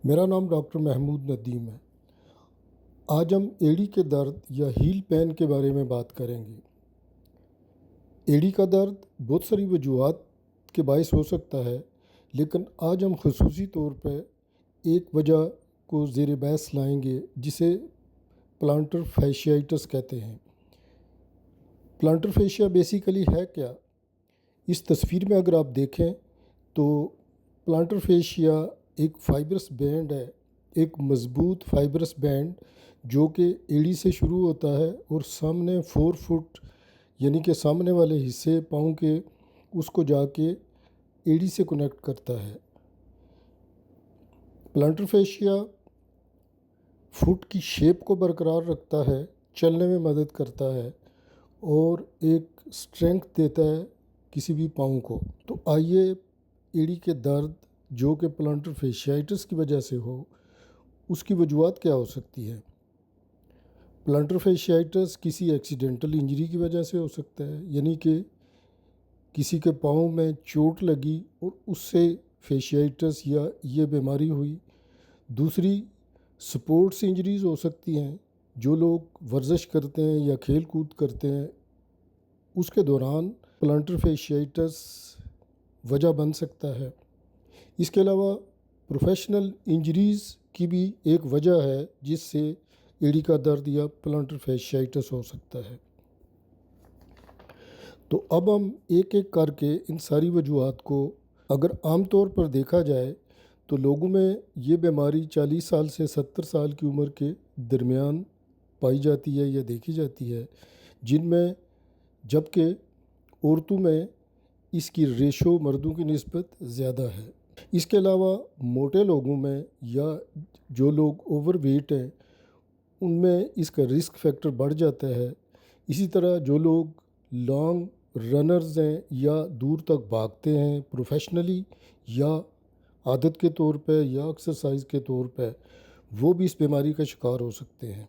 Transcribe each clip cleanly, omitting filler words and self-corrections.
میرا نام ڈاکٹر محمود ندیم ہے۔ آج ہم ایڑی کے درد یا ہیل پین کے بارے میں بات کریں گے۔ ایڑی کا درد بہت ساری وجوہات کے باعث ہو سکتا ہے، لیکن آج ہم خصوصی طور پہ ایک وجہ کو زیر بحث لائیں گے جسے پلانٹر فیشیائٹس کہتے ہیں۔ پلانٹر فیشیا بیسیکلی ہے کیا؟ اس تصویر میں اگر آپ دیکھیں تو پلانٹر فیشیا ایک فائبرس بینڈ ہے، ایک مضبوط فائبرس بینڈ جو کہ ایڑی سے شروع ہوتا ہے اور سامنے 4 فٹ یعنی کہ سامنے والے حصے پاؤں کے اس کو جا کے ایڑی سے کنیکٹ کرتا ہے۔ پلانٹر فیشیا فٹ کی شیپ کو برقرار رکھتا ہے، چلنے میں مدد کرتا ہے اور ایک اسٹرینگتھ دیتا ہے کسی بھی پاؤں کو۔ تو آئیے ایڑی کے درد جو کہ پلانٹر فیشیائٹس کی وجہ سے ہو، اس کی وجوہات کیا ہو سکتی ہے۔ پلانٹر فیشیائٹس کسی ایکسیڈنٹل انجری کی وجہ سے ہو سکتا ہے، یعنی کہ کسی کے پاؤں میں چوٹ لگی اور اس سے فیشیائٹس یا یہ بیماری ہوئی۔ دوسری سپورٹس انجریز ہو سکتی ہیں، جو لوگ ورزش کرتے ہیں یا کھیل کود کرتے ہیں اس کے دوران پلانٹر فیشیائٹس وجہ بن سکتا ہے۔ اس کے علاوہ پروفیشنل انجریز کی بھی ایک وجہ ہے جس سے ایڑی کا درد یا پلانٹر فیشیائٹس ہو سکتا ہے۔ تو اب ہم ایک ایک کر کے ان ساری وجوہات کو اگر عام طور پر دیکھا جائے تو لوگوں میں یہ بیماری 40 سال سے 70 سال کی عمر کے درمیان پائی جاتی ہے یا دیکھی جاتی ہے، جن میں جبکہ عورتوں میں اس کی ریشو مردوں کی نسبت زیادہ ہے۔ اس کے علاوہ موٹے لوگوں میں یا جو لوگ اوور ویٹ ہیں ان میں اس کا رسک فیکٹر بڑھ جاتا ہے۔ اسی طرح جو لوگ لانگ رنرز ہیں یا دور تک بھاگتے ہیں پروفیشنلی یا عادت کے طور پہ یا ایکسرسائز کے طور پہ، وہ بھی اس بیماری کا شکار ہو سکتے ہیں۔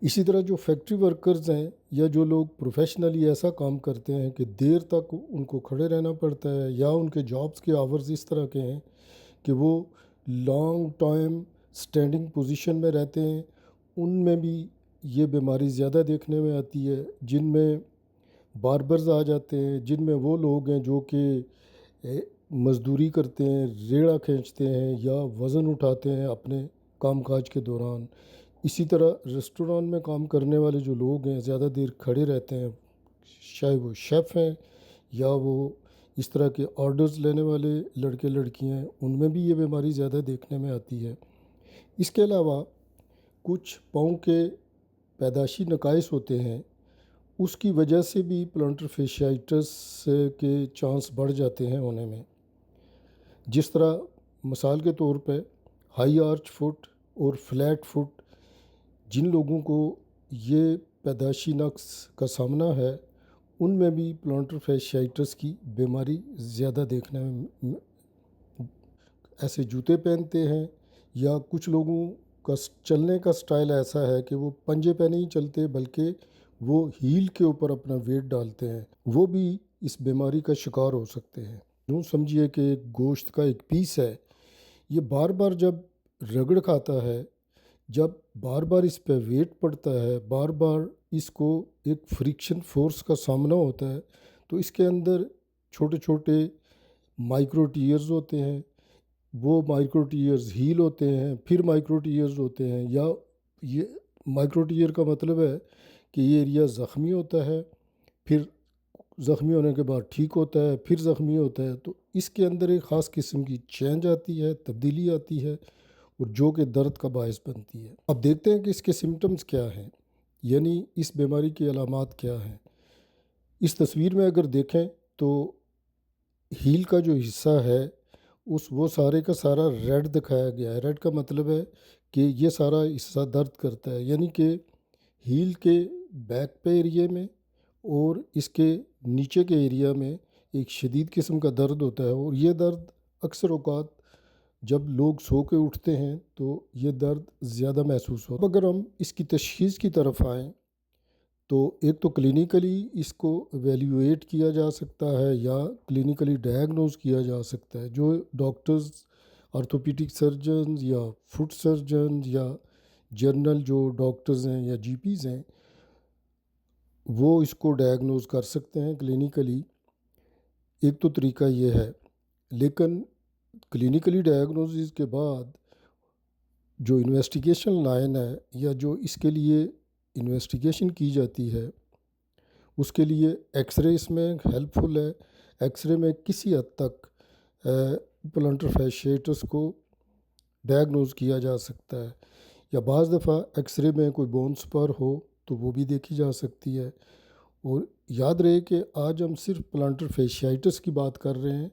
اسی طرح جو فیکٹری ورکرز ہیں یا جو لوگ پروفیشنلی ایسا کام کرتے ہیں کہ دیر تک ان کو کھڑے رہنا پڑتا ہے یا ان کے جابز کے آورز اس طرح کے ہیں کہ وہ لانگ ٹائم سٹینڈنگ پوزیشن میں رہتے ہیں، ان میں بھی یہ بیماری زیادہ دیکھنے میں آتی ہے، جن میں باربرز آ جاتے ہیں، جن میں وہ لوگ ہیں جو کہ مزدوری کرتے ہیں، ریڑھا کھینچتے ہیں یا وزن اٹھاتے ہیں اپنے کام کاج کے دوران۔ اسی طرح ریسٹوران میں کام کرنے والے جو لوگ ہیں زیادہ دیر کھڑے رہتے ہیں، چاہے وہ شیف ہیں یا وہ اس طرح کے آرڈرز لینے والے لڑکے لڑکیاں ہیں، ان میں بھی یہ بیماری زیادہ دیکھنے میں آتی ہے۔ اس کے علاوہ کچھ پاؤں کے پیدائشی نقائص ہوتے ہیں، اس کی وجہ سے بھی پلانٹر فیشیائٹس کے چانس بڑھ جاتے ہیں ہونے میں۔ جس طرح مثال کے طور پہ ہائی آرچ فٹ اور فلیٹ فٹ، جن لوگوں کو یہ پیدائشی نقص کا سامنا ہے ان میں بھی پلانٹر فیشیائٹس کی بیماری زیادہ دیکھنے میں ایسے جوتے پہنتے ہیں یا کچھ لوگوں کا چلنے کا سٹائل ایسا ہے کہ وہ پنجے پہ نہیں چلتے بلکہ وہ ہیل کے اوپر اپنا ویٹ ڈالتے ہیں، وہ بھی اس بیماری کا شکار ہو سکتے ہیں۔ یوں سمجھیے کہ ایک گوشت کا ایک پیس ہے، یہ بار بار جب رگڑ کھاتا ہے، جب بار بار اس پہ ویٹ پڑتا ہے، بار بار اس کو ایک فریکشن فورس کا سامنا ہوتا ہے، تو اس کے اندر چھوٹے چھوٹے مائکرو ٹیئرز ہوتے ہیں، وہ مائکرو ٹیئرز ہیل ہوتے ہیں، پھر مائکرو ٹیئرز ہوتے ہیں، یا یہ مائکرو ٹیئر کا مطلب ہے کہ یہ ایریا زخمی ہوتا ہے، پھر زخمی ہونے کے بعد ٹھیک ہوتا ہے، پھر زخمی ہوتا ہے، تو اس کے اندر ایک خاص قسم کی چینج آتی ہے، تبدیلی آتی ہے اور جو کہ درد کا باعث بنتی ہے۔ اب دیکھتے ہیں کہ اس کے سمٹمز کیا ہیں، یعنی اس بیماری کی علامات کیا ہیں۔ اس تصویر میں اگر دیکھیں تو ہیل کا جو حصہ ہے وہ سارے کا سارا ریڈ دکھایا گیا ہے۔ ریڈ کا مطلب ہے کہ یہ سارا حصہ درد کرتا ہے، یعنی کہ ہیل کے بیک پہ ایریے میں اور اس کے نیچے کے ایریا میں ایک شدید قسم کا درد ہوتا ہے، اور یہ درد اکثر اوقات جب لوگ سو کے اٹھتے ہیں تو یہ درد زیادہ محسوس ہوتا ہے۔ اب اگر ہم اس کی تشخیص کی طرف آئیں تو ایک تو کلینیکلی اس کو ایویلیویٹ کیا جا سکتا ہے یا کلینیکلی ڈائگنوز کیا جا سکتا ہے۔ جو ڈاکٹرز آرتھوپیڈک سرجنز یا فٹ سرجنز یا جنرل جو ڈاکٹرز ہیں یا جی پیز ہیں وہ اس کو ڈائگنوز کر سکتے ہیں کلینیکلی. ایک تو طریقہ یہ ہے، لیکن کلینیکلی ڈائگنوزز کے بعد جو انویسٹیگیشن لائن ہے یا جو اس کے لیے انویسٹیگیشن کی جاتی ہے اس کے لیے ایکس رے اس میں ہیلپ فل ہے. ایکس رے میں کسی حد تک پلانٹر فیشیٹس کو ڈائگنوز کیا جا سکتا ہے، یا بعض دفعہ ایکس رے میں کوئی بون سپر ہو تو وہ بھی دیکھی جا سکتی ہے. اور یاد رہے کہ آج ہم صرف پلانٹر فیشیٹس کی بات کر رہے ہیں.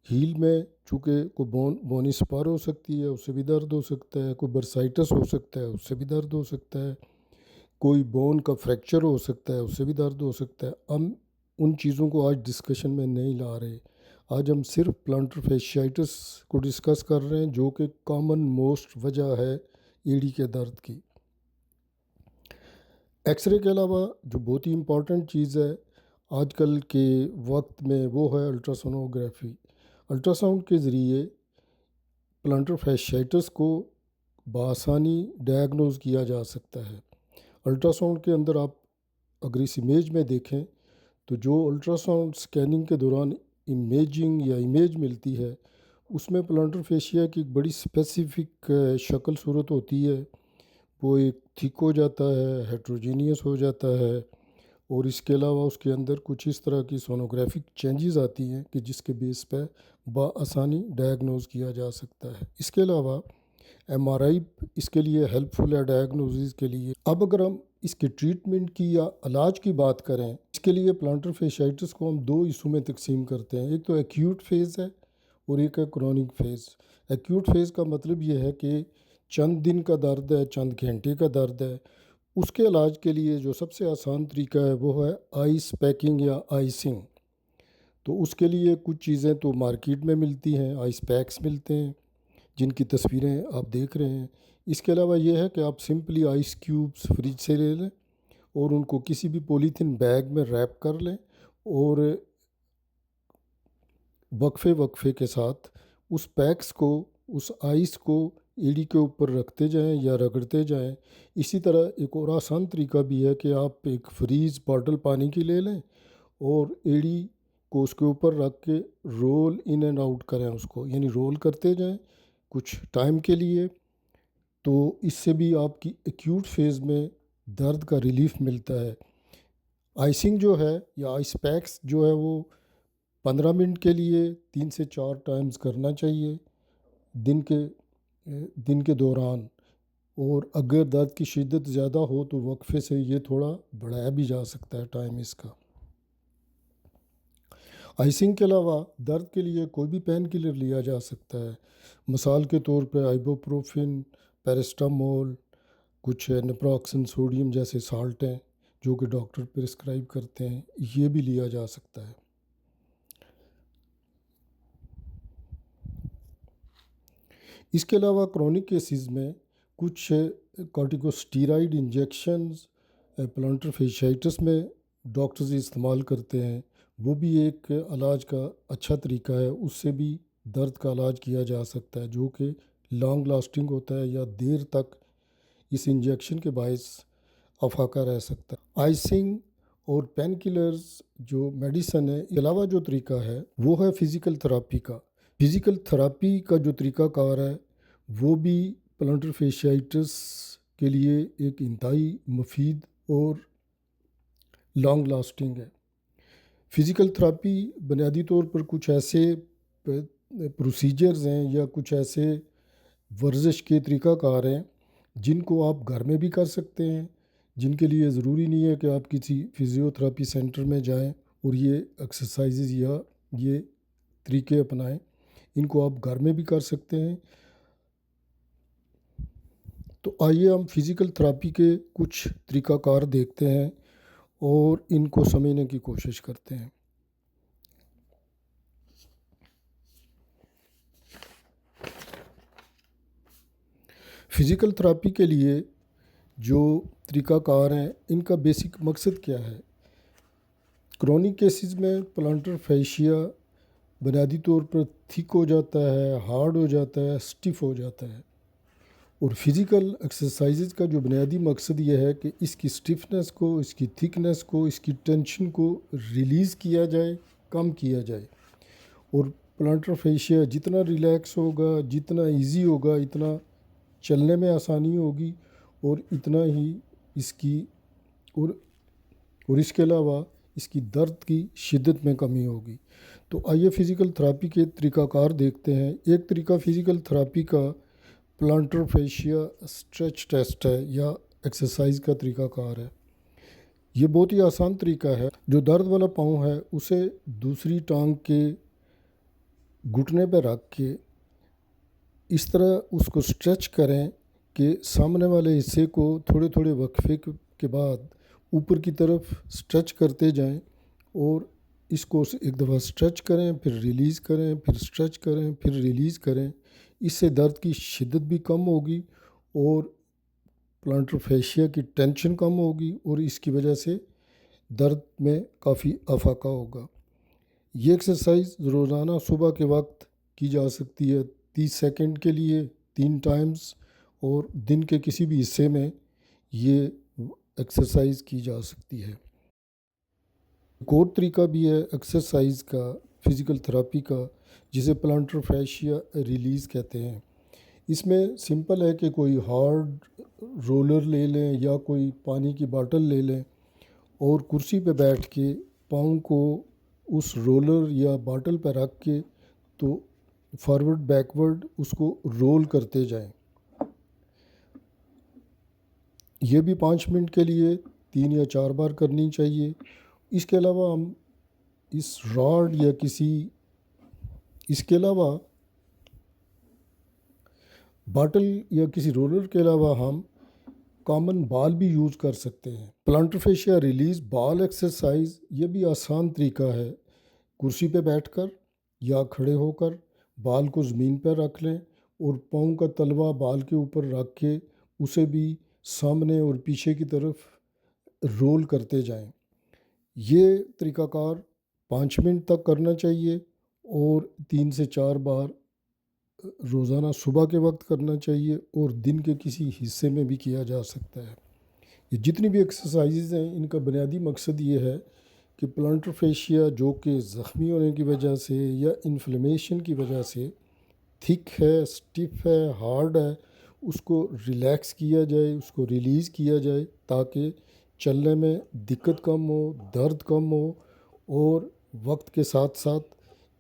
ہیل میں چونکہ کوئی بونی سپر ہو سکتی ہے، اس سے بھی درد ہو سکتا ہے، کوئی برسائٹس ہو سکتا ہے، اس سے بھی درد ہو سکتا ہے، کوئی بون کا فریکچر ہو سکتا ہے، اس سے بھی درد ہو سکتا ہے. ہم ان چیزوں کو آج ڈسکشن میں نہیں لا رہے. آج ہم صرف پلانٹر فیشیٹس کو ڈسکس کر رہے ہیں جو کہ کامن موسٹ وجہ ہے ایڑی کے درد کی. ایکس رے کے علاوہ جو بہت ہی امپورٹنٹ چیز ہے آج کل کے وقت میں وہ ہے الٹراسونوگرافی. الٹراساؤنڈ کے ذریعے پلانٹر فیشیٹس کو بآسانی ڈائگنوز کیا جا سکتا ہے. الٹراساؤنڈ کے اندر آپ اگر اس امیج میں دیکھیں تو جو الٹراساؤنڈ سکیننگ کے دوران امیجنگ یا امیج ملتی ہے اس میں پلانٹر فیشیا کی ایک بڑی اسپیسیفک شکل صورت ہوتی ہے. وہ ایک تھک ہو جاتا ہے، ہیٹروجینیس ہو جاتا ہے، اور اس کے علاوہ اس کے اندر کچھ اس طرح کی سونوگرافک چینجز آتی ہیں کہ جس کے بیس پہ بآسانی ڈائگنوز کیا جا سکتا ہے. اس کے علاوہ ایم آر آئی اس کے لیے ہیلپ فل ہے ڈائگنوزز کے لیے. اب اگر ہم اس کے ٹریٹمنٹ کی یا علاج کی بات کریں، اس کے لیے پلانٹر فیشیٹس کو ہم دو حصوں میں تقسیم کرتے ہیں. ایک تو ایکیوٹ فیز ہے اور ایک ہے کرونک فیز. ایکیوٹ فیز کا مطلب یہ ہے کہ چند دن کا درد ہے، چند گھنٹے کا درد ہے. اس کے علاج کے لیے جو سب سے آسان طریقہ ہے وہ ہے آئس پیکنگ یا آئسنگ. تو اس کے لیے کچھ چیزیں تو مارکیٹ میں ملتی ہیں، آئس پیکس ملتے ہیں جن کی تصویریں آپ دیکھ رہے ہیں. اس کے علاوہ یہ ہے کہ آپ سمپلی آئس کیوبس فریج سے لے لیں اور ان کو کسی بھی پولیتھین بیگ میں ریپ کر لیں اور وقفے کے ساتھ اس پیکس کو، اس آئس کو ایڑی کے اوپر رکھتے جائیں یا رگڑتے جائیں. اسی طرح ایک اور آسان طریقہ بھی ہے کہ آپ ایک فریز باٹل پانی کی لے لیں اور ایڑی کو اس کے اوپر رکھ کے رول ان اینڈ آؤٹ کریں اس کو، یعنی رول کرتے جائیں کچھ ٹائم کے لیے. تو اس سے بھی آپ کی ایکیوٹ فیز میں درد کا ریلیف ملتا ہے. آئسنگ جو ہے یا آئس پیکس جو ہے وہ 15 منٹ کے لیے 3 سے 4 ٹائمز کرنا چاہیے دن کے دوران. اور اگر درد کی شدت زیادہ ہو تو وقفے سے یہ تھوڑا بڑھایا بھی جا سکتا ہے ٹائم اس کا. آئسنگ کے علاوہ درد کے لیے کوئی بھی پین کلر لیا جا سکتا ہے. مثال کے طور پہ آئبوپروفن، پیرسٹامول، کچھ نپروکسن سوڈیم جیسے سالٹ ہیں جو کہ ڈاکٹر پرسکرائب کرتے ہیں، یہ بھی لیا جا سکتا ہے. اس کے علاوہ کرونک کیسز میں کچھ کارٹیکوسٹیرائڈ انجیکشنز پلانٹر فیشیٹس میں ڈاکٹرز استعمال کرتے ہیں. وہ بھی ایک علاج کا اچھا طریقہ ہے. اس سے بھی درد کا علاج کیا جا سکتا ہے جو کہ لانگ لاسٹنگ ہوتا ہے یا دیر تک اس انجیکشن کے باعث افاقہ رہ سکتا ہے. آئسنگ اور پین کلرز جو میڈیسن ہے، اس کے علاوہ جو طریقہ ہے وہ ہے فزیکل تھراپی کا. فزیکل تھراپی کا جو طریقہ کار ہے وہ بھی پلانٹر فیشیٹس کے لیے ایک انتہائی مفید اور لانگ لاسٹنگ ہے. فزیکل تھراپی بنیادی طور پر کچھ ایسے پروسیجرز ہیں یا کچھ ایسے ورزش کے طریقہ کار ہیں جن کو آپ گھر میں بھی کر سکتے ہیں، جن کے لیے ضروری نہیں ہے کہ آپ کسی فزیو تھراپی سینٹر میں جائیں اور یہ ایکسرسائزز یا یہ طریقے اپنائیں. ان کو آپ گھر میں بھی کر سکتے ہیں. تو آئیے ہم فزیکل تھراپی کے کچھ طریقہ کار دیکھتے ہیں اور ان کو سمجھنے کی کوشش کرتے ہیں. فزیکل تھراپی کے لیے جو طریقہ کار ہیں ان کا بیسک مقصد کیا ہے؟ کرونک کیسز میں پلانٹر فیشیا بنیادی طور پر تھک ہو جاتا ہے، ہارڈ ہو جاتا ہے، سٹف ہو جاتا ہے۔ اور فزیکل ایکسرسائزز کا جو بنیادی مقصد یہ ہے کہ اس کی سٹفنس کو، اس کی تھکنس کو، اس کی ٹینشن کو ریلیز کیا جائے، کم کیا جائے۔ اور پلانٹر فیشیا جتنا ریلیکس ہوگا، جتنا ایزی ہوگا، اتنا چلنے میں آسانی ہوگی، اور اتنا ہی اس کی اور اس کے علاوہ اس کی درد کی شدت میں کمی ہوگی۔ تو آئیے فزیکل تھراپی کے طریقہ کار دیکھتے ہیں۔ ایک طریقہ فزیکل تھراپی کا پلانٹر فیشیا اسٹریچ ٹیسٹ ہے یا ایکسرسائز کا طریقہ کار ہے۔ یہ بہت ہی آسان طریقہ ہے۔ جو درد والا پاؤں ہے اسے دوسری ٹانگ کے گھٹنے پہ رکھ کے اس طرح اس کو اسٹریچ کریں کہ سامنے والے حصے کو تھوڑے تھوڑے وقفے کے بعد اوپر کی طرف اسٹریچ کرتے جائیں، اور اس کو ایک دفعہ اسٹریچ کریں، پھر ریلیز کریں، پھر اسٹریچ کریں، پھر ریلیز کریں۔ اس سے درد کی شدت بھی کم ہوگی اور پلانٹر فیشیا کی ٹینشن کم ہوگی، اور اس کی وجہ سے درد میں کافی افاقہ ہوگا۔ یہ ایکسرسائز روزانہ صبح کے وقت کی جا سکتی ہے 30 سیکنڈ کے لیے 3 ٹائمز، اور دن کے کسی بھی حصے میں یہ ایکسرسائز کی جا سکتی ہے۔ ایک اور طریقہ بھی ہے ایکسرسائز کا، فزیکل تھراپی کا، جسے پلانٹر فیشیا ریلیز کہتے ہیں۔ اس میں سمپل ہے کہ کوئی ہارڈ رولر لے لیں یا کوئی پانی کی باٹل لے لیں، اور کرسی پہ بیٹھ کے پاؤں کو اس رولر یا باٹل پہ رکھ کے تو فارورڈ بیکورڈ اس کو رول کرتے جائیں۔ یہ بھی 5 منٹ کے لیے 3 یا 4 بار کرنی چاہیے۔ اس کے علاوہ ہم اس راڈ یا اس کے علاوہ باٹل یا کسی رولر کے علاوہ ہم کامن بال بھی یوز کر سکتے ہیں۔ پلانٹر فیشیا ریلیز بال ایکسرسائز، یہ بھی آسان طریقہ ہے۔ کرسی پہ بیٹھ کر یا کھڑے ہو کر بال کو زمین پر رکھ لیں، اور پاؤں کا تلوا بال کے اوپر رکھ کے اسے بھی سامنے اور پیچھے کی طرف رول کرتے جائیں۔ یہ طریقہ کار 5 منٹ تک کرنا چاہیے، اور 3 سے 4 بار روزانہ صبح کے وقت کرنا چاہیے، اور دن کے کسی حصے میں بھی کیا جا سکتا ہے۔ یہ جتنی بھی ایکسرسائزز ہیں ان کا بنیادی مقصد یہ ہے کہ پلانٹر فیشیا جو کہ زخمی ہونے کی وجہ سے یا انفلیمیشن کی وجہ سے تھک ہے، سٹف ہے، ہارڈ ہے، اس کو ریلیکس کیا جائے، اس کو ریلیز کیا جائے، تاکہ چلنے میں دقت کم ہو، درد کم ہو، اور وقت کے ساتھ ساتھ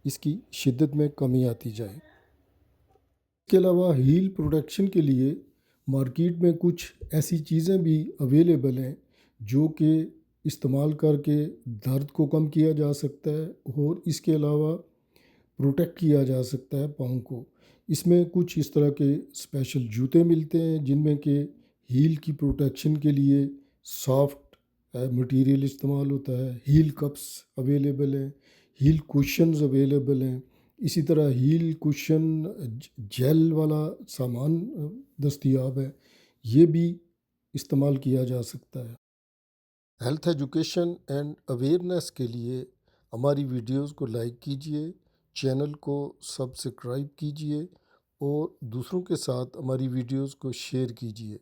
اس کی شدت میں کمی آتی جائے۔ اس کے علاوہ ہیل پروٹیکشن کے لیے مارکیٹ میں کچھ ایسی چیزیں بھی اویلیبل ہیں جو کہ استعمال کر کے درد کو کم کیا جا سکتا ہے، اور اس کے علاوہ پروٹیکٹ کیا جا سکتا ہے پاؤں کو۔ اس میں کچھ اس طرح کے اسپیشل جوتے ملتے ہیں جن میں کہ ہیل کی پروٹیکشن کے لیے سافٹ مٹیریل استعمال ہوتا ہے۔ ہیل کپس اویلیبل ہیں، ہیل کوشنز اویلیبل ہیں، اسی طرح ہیل کوشن جیل والا سامان دستیاب ہے، یہ بھی استعمال کیا جا سکتا ہے۔ ہیلتھ ایجوکیشن اینڈ اویئرنیس کے لیے ہماری ویڈیوز کو لائک کیجیے، چینل کو سبسکرائب کیجیے، اور دوسروں کے ساتھ ہماری ویڈیوز کو شیئر کیجیے۔